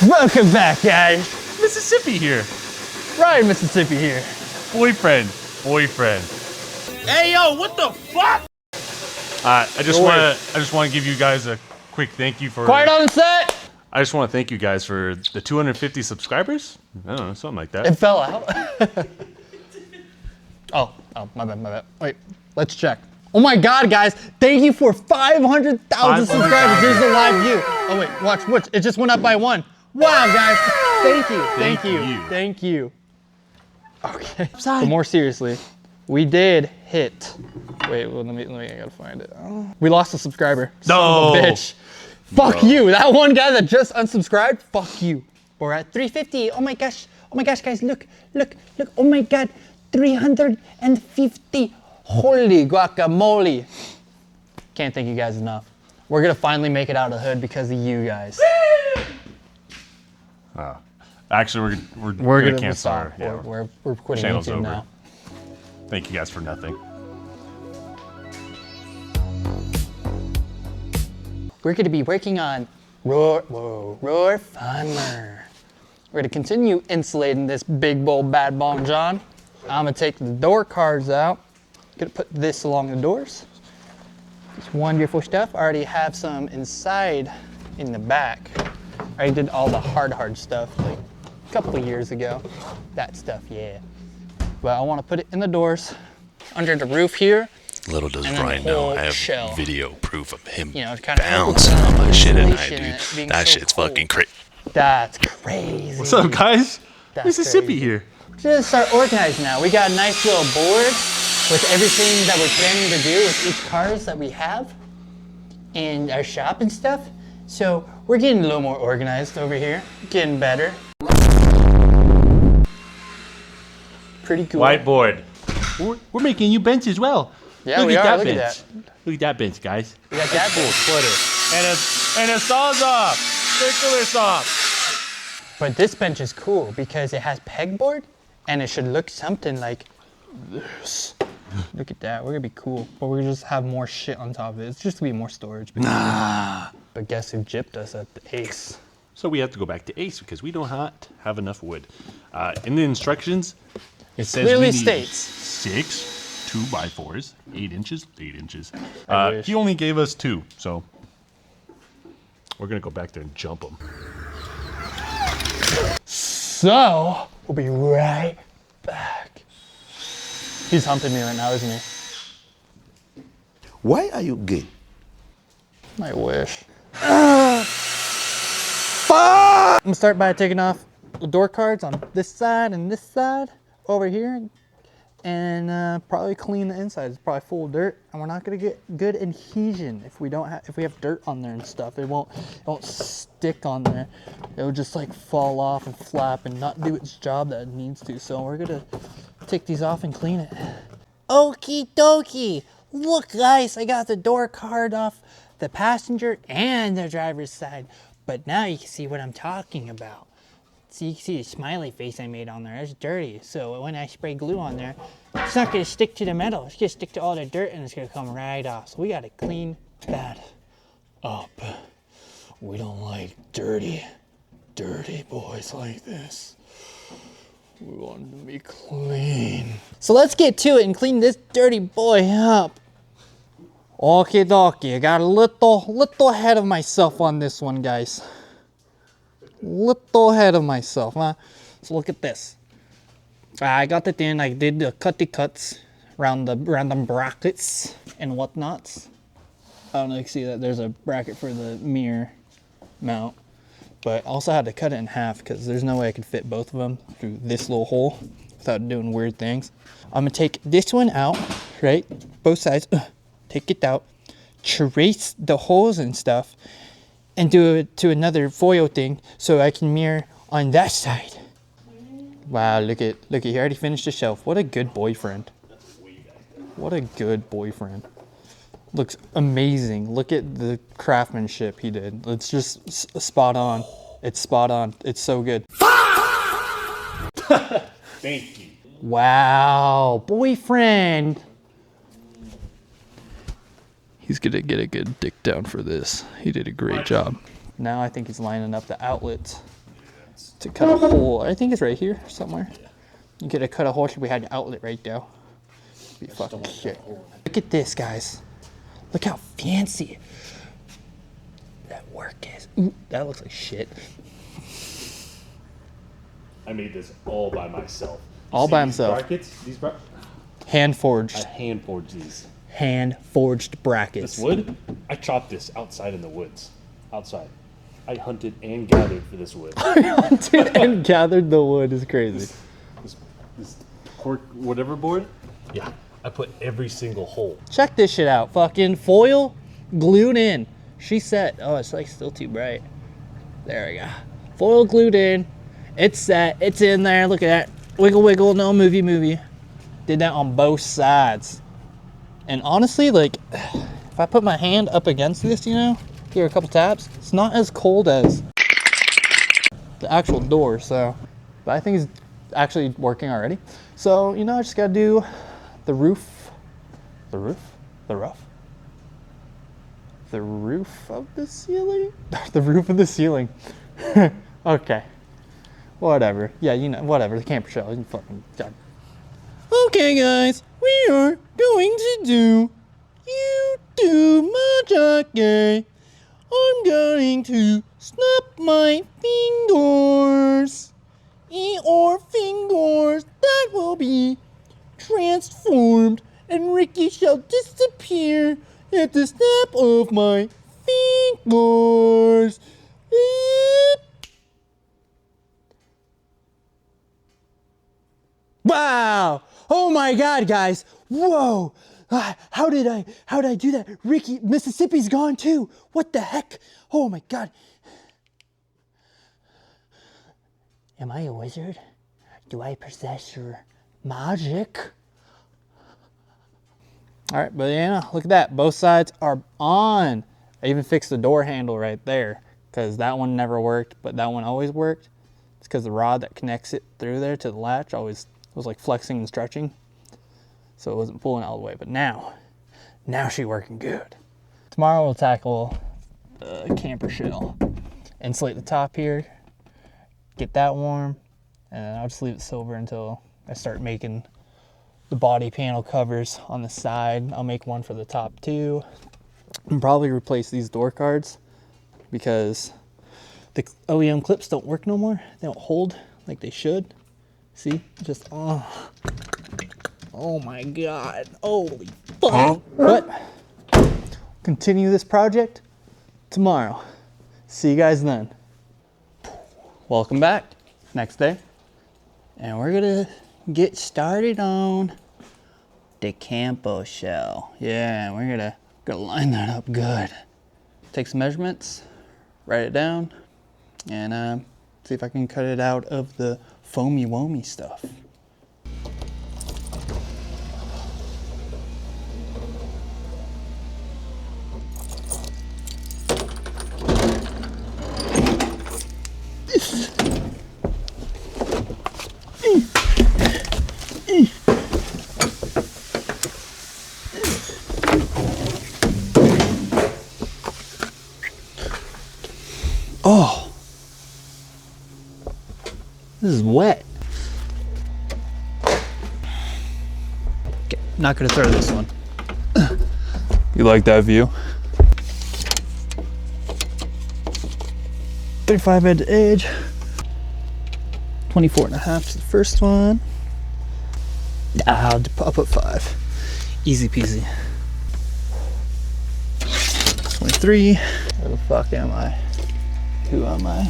Welcome back, guys. Mississippi here. Ryan Mississippi here. Boyfriend. Hey yo, what the fuck? I just want to give you guys a quick thank you for. Quiet on set. I just want to thank you guys for the 250 subscribers. I don't know, something like that. It fell out. oh, my bad. Wait, let's check. Oh my God, guys! Thank you for 500,000 subscribers. There's a live view. Oh wait, watch. It just went up by 1. Wow, guys! Thank you. Okay. But more seriously, we did hit. Wait, well, let me. I gotta find it. Oh. We lost a subscriber. No, son of a bitch. Fuck you. That one guy that just unsubscribed. Fuck you. We're at 350. Oh my gosh, guys, look. Oh my God, 350. Holy guacamole. Can't thank you guys enough. We're gonna finally make it out of the hood because of you guys. Actually, we're gonna cancel our. Yeah, we're quitting channel's YouTube over. now. Thank you guys for nothing. We're gonna be working on RourFunner. We're gonna continue insulating this big bold bad bomb John. I'm gonna take the door cards out. Gonna put this along the doors. It's wonderful stuff. I already have some inside in the back. I already did all the hard stuff like a couple of years ago. That stuff, yeah. But I want to put it in the doors, under the roof here. Little does Ryan know, I have shell. video proof of him kind of bouncing on my shit at night, insulation dude. That so shit's cool. fucking crazy. That's crazy. What's up, guys? That's Mississippi crazy. here. Just start organized now. We got a nice little board with everything that we're planning to do with each cars that we have in our shop and stuff. So we're getting a little more organized over here, getting better. Pretty cool. Whiteboard. We're making you bench as well. Yeah, look we at are. that Look bench. at that. Look at that bench, guys. We got that board. And a sawzall. Circular saw. But this bench is cool because it has pegboard and it should look something like this. Look at that. We're gonna be cool. But we're gonna just have more shit on top of it. It's just gonna be more storage. Nah. But guess who gypped us at the Ace? So we have to go back to Ace because we don't have enough wood. In the instructions, it says Clearly we need states 6 2x4s, 8 inches. I wish. He only gave us 2, so we're gonna go back there and jump them. So we'll be right back. He's humping me right now, isn't he? Why are you gay? I wish. I'm gonna start by taking off the door cards on this side and this side over here, and probably clean the inside. It's probably full of dirt, and we're not gonna get good adhesion if we have dirt on there and stuff. It won't stick on there. It'll just like fall off and flap and not do its job that it needs to. So we're gonna take these off and clean it. Okie dokie. Look, guys, I got the door card off the passenger and the driver's side. But now you can see what I'm talking about. So you can see the smiley face I made on there. That's dirty. So when I spray glue on there, it's not gonna stick to the metal. It's gonna stick to all the dirt and it's gonna come right off. So we gotta clean that up. We don't like dirty boys like this. We want them to be clean. So let's get to it and clean this dirty boy up. Okay, dokie, I got a little ahead of myself on this one, guys. Little ahead of myself, huh? So look at this. I got it in. I did the cuts around the brackets and whatnots. I don't know if you can see that. There's a bracket for the mirror mount, but I also had to cut it in half because there's no way I could fit both of them through this little hole without doing weird things. I'm gonna take this one out, right? Both sides. Take it out, trace the holes and stuff, and do it to another foil thing so I can mirror on that side. Wow, look at he already finished the shelf. What a good boyfriend. What a good boyfriend. Looks amazing. Look at the craftsmanship he did. It's just spot on. It's spot on. It's so good. Thank you. Wow, boyfriend. He's gonna get a good dick down for this. He did a great job. Now I think he's lining up the outlets to cut a hole. I think it's right here somewhere. You could have cut a hole if we had an outlet right there. Be fucking shit. Look at this, guys. Look how fancy that work is. Ooh, that looks like shit. I made this all by myself. All by himself. These brackets, Hand forged. I hand forged these. Hand forged brackets. This wood, I chopped this outside in the woods. Outside. I hunted and gathered for this wood. Hunted and gathered the wood is crazy. This cork, whatever board. Yeah, I put every single hole. Check this shit out. Fucking foil glued in. She said, oh, it's like still too bright. There we go. Foil glued in. It's set. It's in there. Look at that. Wiggle, wiggle. No movie. Did that on both sides. And honestly, like, if I put my hand up against this, you know, here a couple taps, it's not as cold as the actual door. So, but I think it's actually working already. So, you know, I just gotta do the roof of the ceiling. The roof of the ceiling. Okay. Whatever. Yeah, you know, whatever. The camper shell. You fucking God. Okay, guys, we are going to do YouTube Majake. I'm going to snap my fingers. Or fingers that will be transformed, and Ricky shall disappear at the snap of my fingers. Wow! Oh my God, guys! Whoa! How did I do that? Ricky, Mississippi's gone too. What the heck? Oh my God! Am I a wizard? Do I possess your magic? All right, but yeah, look at that. Both sides are on. I even fixed the door handle right there because that one never worked, but that one always worked. It's because the rod that connects it through there to the latch always was like flexing and stretching. So it wasn't pulling all the way, but now she's working good. Tomorrow we'll tackle the camper shell. Insulate the top here, get that warm, and I'll just leave it silver until I start making the body panel covers on the side. I'll make one for the top too. And probably replace these door cards because the OEM clips don't work no more. They don't hold like they should. See, just, oh my God, holy fuck. But continue this project tomorrow. See you guys then. Welcome back, next day. And we're gonna get started on the campo shell. Yeah, we're gonna line that up good. Take some measurements, write it down, and see if I can cut it out of the foamy womy stuff. Oh, this is wet. Okay, not gonna throw this one. You like that view? 35 edge to edge. 24 and a half to the first one. I'll put 5. Easy peasy. 23. Where the fuck am I? Who am I?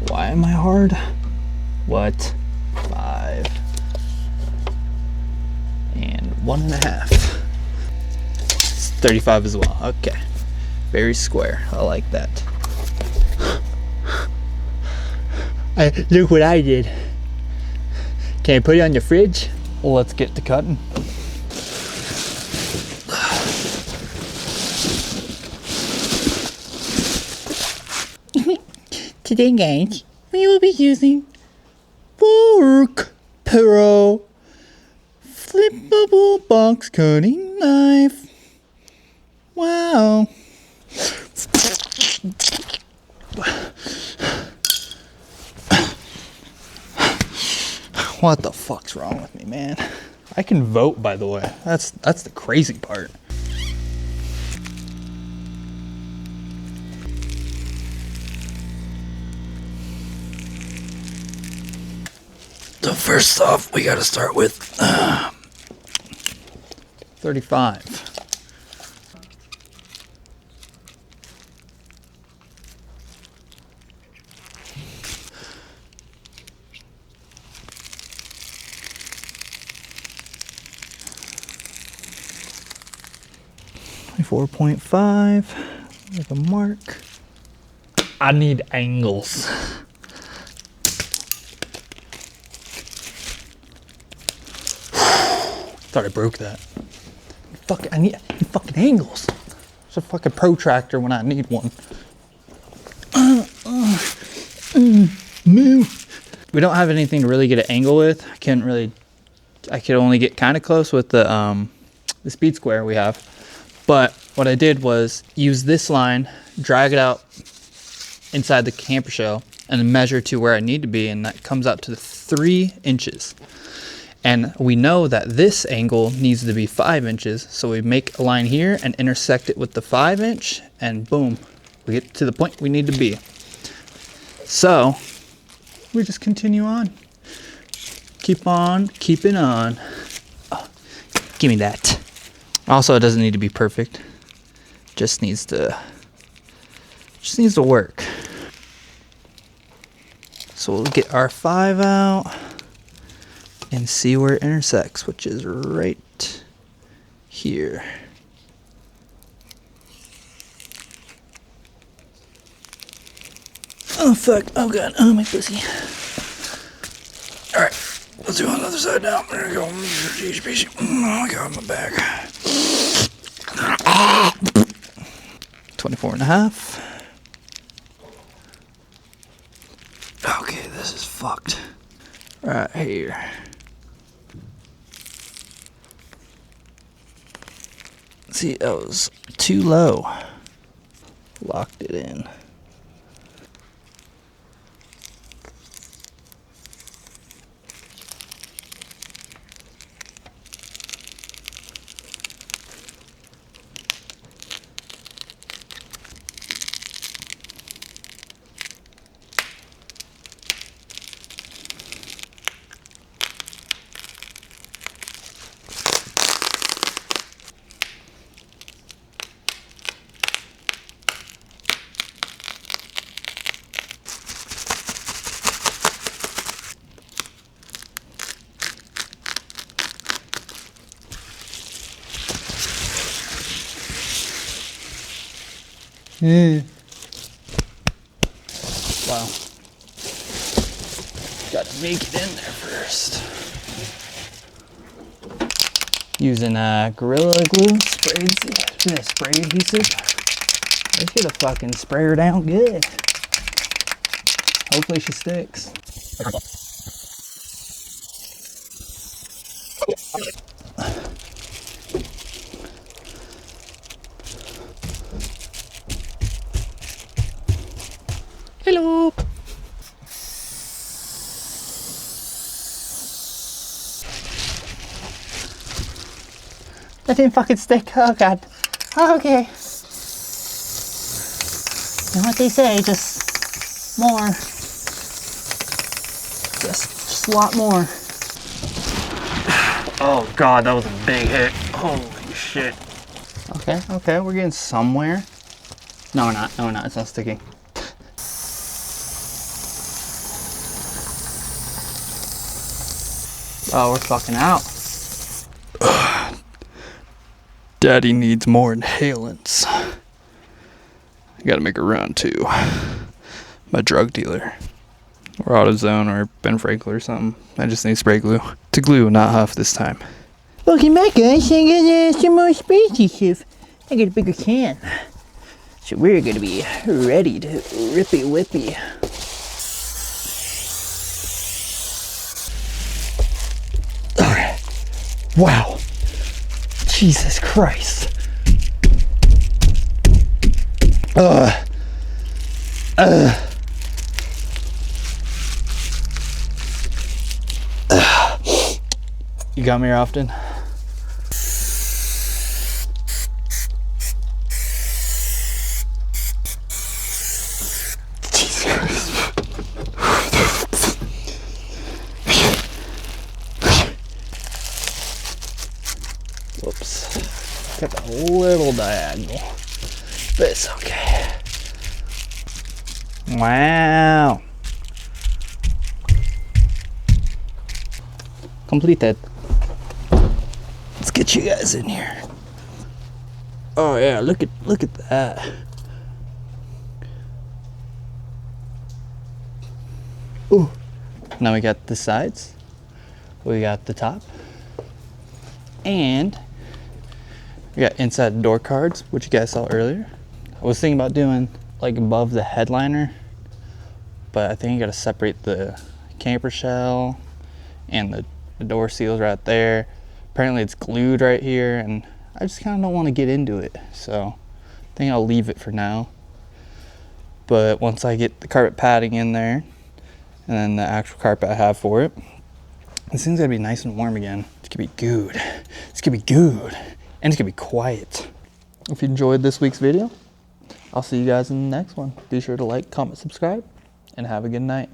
Why am I hard? What? 5. And 1.5. It's 35 as well. Okay. Very square. I like that. Look what I did. Can I put it on your fridge? Well, let's get to cutting. Today, guys, we will be using Fork Pro flippable box cutting knife. Wow. What the fuck's wrong with me, man? I can vote, by the way. That's the crazy part. So first off, we gotta start with 35. .5, like a mark. I need angles. Thought I broke that. I need fucking angles. It's a fucking protractor when I need one. Move. We don't have anything to really get an angle with. I could only get kind of close with the speed square we have. But what I did was use this line, drag it out inside the camper shell, and measure to where I need to be, and that comes out to 3 inches. And we know that this angle needs to be 5 inches, so we make a line here and intersect it with the 5 inch, and boom, we get to the point we need to be. So we just continue on. Keep on keeping on. Oh, give me that. Also, it doesn't need to be perfect. Just needs to work. So we'll get our 5 out and see where it intersects, which is right here. Oh fuck, oh god, oh my pussy. Alright, let's do on the other side now. There we go. Oh my god, my back. 24.5. Okay, this is fucked. Right here. See, that was too low. Locked it in. Wow. Gotta make it in there first. Using Gorilla Glue, spray adhesive. Let's get a fucking spray her down good. Hopefully she sticks. Hello. That didn't fucking stick. Oh god. Oh, okay. You know what they say, just more. Just a lot more. Oh god, that was a big hit. Holy shit. Okay, we're getting somewhere. No, we're not. It's not sticking. Oh, we're fucking out. Daddy needs more inhalants. I gotta make a run to my drug dealer. Or AutoZone or Ben Franklin or something. I just need spray glue. To glue, not huff this time. Welcome back, guys. I got some more spray adhesive. I got a bigger can. So we're gonna be ready to rippy whippy. Wow. Jesus Christ. You come here often? Whoops. Got a little diagonal, but it's okay. Wow. Completed. Let's get you guys in here. Oh yeah, look at that. Ooh. Now we got the sides. We got the top. And we got inside door cards, which you guys saw earlier. I was thinking about doing like above the headliner, but I think you gotta separate the camper shell and the door seals right there. Apparently it's glued right here, and I just kind of don't want to get into it, so I think I'll leave it for now. But once I get the carpet padding in there and then the actual carpet I have for it, this thing's gonna be nice and warm again. It's gonna be good. It's gonna be good, and it's gonna be quiet. If you enjoyed this week's video, I'll see you guys in the next one. Be sure to like, comment, subscribe, and have a good night.